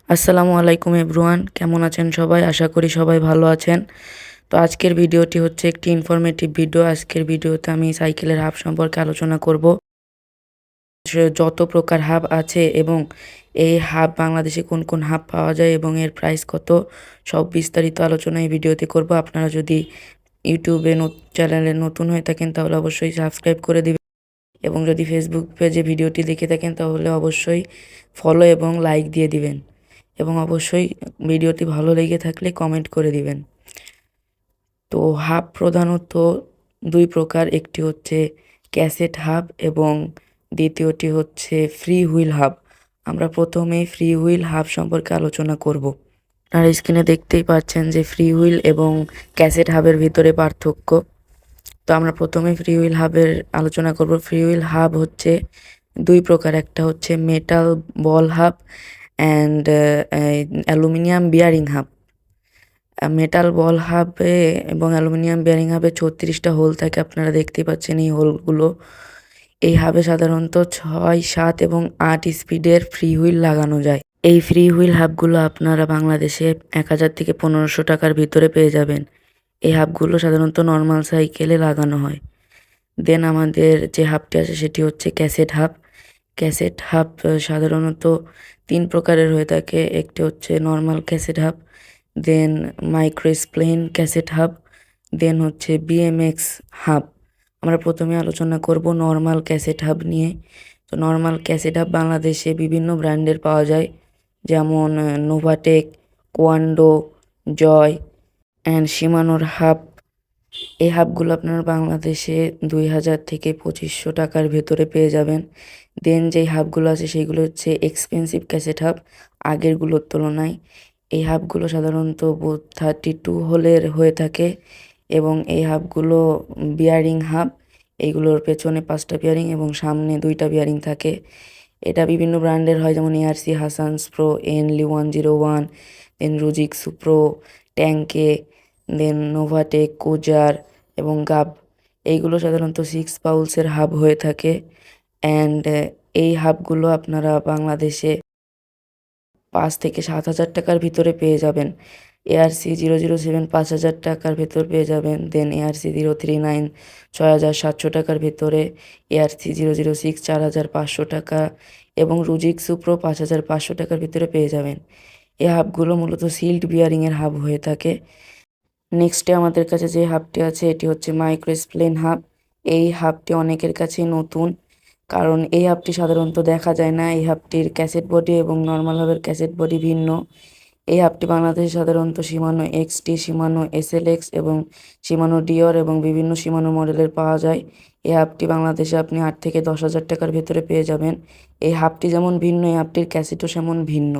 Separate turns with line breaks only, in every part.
আসসালামু আলাইকুম এভরিওয়ান, কেমন আছেন সবাই? আশা করি সবাই ভালো আছেন। তো আজকের ভিডিওটি হচ্ছে একটি ইনফরমেটিভ ভিডিও। আজকের ভিডিওতে আমি সাইকেলের হাব সম্পর্কে আলোচনা করব। যত প্রকার হাব আছে এবং এই হাব বাংলাদেশে কোন কোন হাব পাওয়া যায় এবং এর প্রাইস কত, সব বিস্তারিত আলোচনা এই ভিডিওতে করব। আপনারা যদি ইউটিউবে চ্যানেলে নতুন হয়ে থাকেন তাহলে অবশ্যই সাবস্ক্রাইব করে দিবেন এবং যদি ফেসবুক পেজে ভিডিওটি দেখে থাকেন তাহলে অবশ্যই ফলো এবং লাইক দিয়ে দিবেন এবং অবশ্যই ভিডিওটি ভালো লেগে থাকলে কমেন্ট করে দিবেন। তো হাব প্রধানত দুই প্রকার, একটি হচ্ছে ক্যাসেট হাব এবং দ্বিতীয়টি হচ্ছে ফ্রি হুইল হাব। আমরা প্রথমেই ফ্রি হুইল হাব সম্পর্কে আলোচনা করব। আপনারা স্ক্রিনে দেখতেই পাচ্ছেন যে ফ্রি হুইল এবং ক্যাসেট হাবের ভিতরে পার্থক্য। তো আমরা প্রথমে ফ্রি হুইল হাবের আলোচনা করব। ফ্রি হুইল হাব হচ্ছে দুই প্রকার, একটা হচ্ছে metal ball hub and aluminium bearing hub. Metal ball হাবে এবং অ্যালুমিনিয়াম বিয়ারিং হাবে ৩৬টা হোল থাকে, আপনারা দেখতেই পাচ্ছেন এই হোলগুলো। এই হাবে সাধারণত ৬, ৭ এবং ৮ স্পিডের ফ্রি হুইল লাগানো যায়। এই ফ্রি হুইল হাবগুলো আপনারা বাংলাদেশে ১,০০০ থেকে ১৫০০ টাকার ভিতরে পেয়ে যাবেন। এই হাবগুলো সাধারণত নর্মাল সাইকেলে লাগানো হয়। দেন আমাদের যে হাবটি আছে সেটি হচ্ছে ক্যাসেট হাব। ক্যাসেট হাব সাধারণত ৩ প্রকারের হয়ে থাকে। একটি হচ্ছে নর্মাল ক্যাসেট হাব, দেন মাইক্রো স্প্লেন ক্যাসেট হাব, দেন হচ্ছে বিএমএক্স হাব। আমরা প্রথমে আলোচনা করব নর্মাল ক্যাসেট হাব নিয়ে। তো নর্মাল ক্যাসেট হাব বাংলাদেশে বিভিন্ন ব্র্যান্ডের পাওয়া যায়, যেমন নোভাটেক, কোয়ান্ডো, জয় অ্যান্ড শিমানোর হাব। এই হাবগুলো আপনারা বাংলাদেশে ২,০০০ থেকে ২৫০০ টাকার ভেতরে পেয়ে যাবেন। দেন যেই হাবগুলো আছে সেইগুলো হচ্ছে এক্সপেন্সিভ ক্যাসেট হাব আগেরগুলোর তুলনায়। এই হাবগুলো সাধারণত 32 হোলের হয়ে থাকে এবং এই হাবগুলো বিয়ারিং হাব। এইগুলোর পেছনে 5টা বিয়ারিং এবং সামনে 2টা বিয়ারিং থাকে। এটা বিভিন্ন ব্র্যান্ডের হয়, যেমন এআরসি, হাসানস প্রো, এনলি 101, দেন রুজিক সুপ্রো, ট্যাঙ্কে, দেন নোভাটেক, কোজার এবং গাব। এইগুলো সাধারণত 6 পাউলসের হাব হয়ে থাকে অ্যান্ড এই হাবগুলো আপনারা বাংলাদেশে ৫ থেকে ৭,০০০ টাকার ভিতরে পেয়ে যাবেন। এআরসি 007 ৫,০০০ টাকার ভেতর পেয়ে যাবেন। দেন এআরসি 039 ৬,৭০০ টাকার ভেতরে, এআরসি 006 ৪,৫০০ টাকা এবং রুজিক সুপ্রো ৫,৫০০ টাকার ভিতরে পেয়ে যাবেন। এই হাবগুলো মূলত সিল্ড বিয়ারিংয়ের হাব হয়ে থাকে। নেক্সটে আমাদের কাছে যে হাবটি আছে এটি হচ্ছে মাইক্রো স্প্লেন হাব। এই হাবটি অনেকের কাছেই নতুন, কারণ এই হাবটি সাধারণত দেখা যায় না। এই হাবটির ক্যাসেট বডি এবং নর্মাল হাবের ক্যাসেট বডি ভিন্ন। এই হাবটি বাংলাদেশে সাধারণত শিমানো এক্সটি, শিমানো এসএলএক্স এবং শিমানো ডিওর এবং বিভিন্ন শিমানো মডেলের পাওয়া যায়। এই হাবটি বাংলাদেশে আপনি ৮ থেকে ১০,০০০ টাকার ভেতরে পেয়ে যাবেন। এই হাবটি যেমন ভিন্ন, এই হাবটির ক্যাসেটও সেমন ভিন্ন।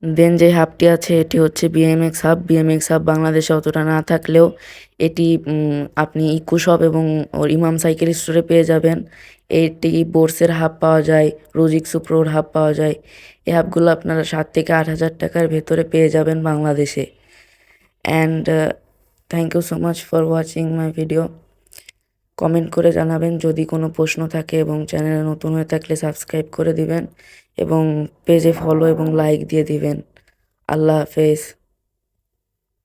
দেন যে হাবটি আছে এটি হচ্ছে বিএমএক্স হাব। বিএমএক্স হাব বাংলাদেশে অতটা না থাকলেও এটি আপনি ইকো শপ এবং ইমাম সাইকেল স্টোরে পেয়ে যাবেন। এটি বোর্সের হাব পাওয়া যায়, রোজিক সুপ্রোর হাব পাওয়া যায়। এই হাবগুলো আপনারা ৭ থেকে ৮,০০০ টাকার ভেতরে পেয়ে যাবেন বাংলাদেশে। And thank you so much for watching my video. Comment করে জানাবেন যদি কোনো প্রশ্ন থাকে এবং চ্যানেলে নতুন হয়ে থাকলে সাবস্ক্রাইব করে দিবেন এবং পেজে ফলো এবং লাইক দিয়ে দিবেন। আল্লাহ হাফেজ।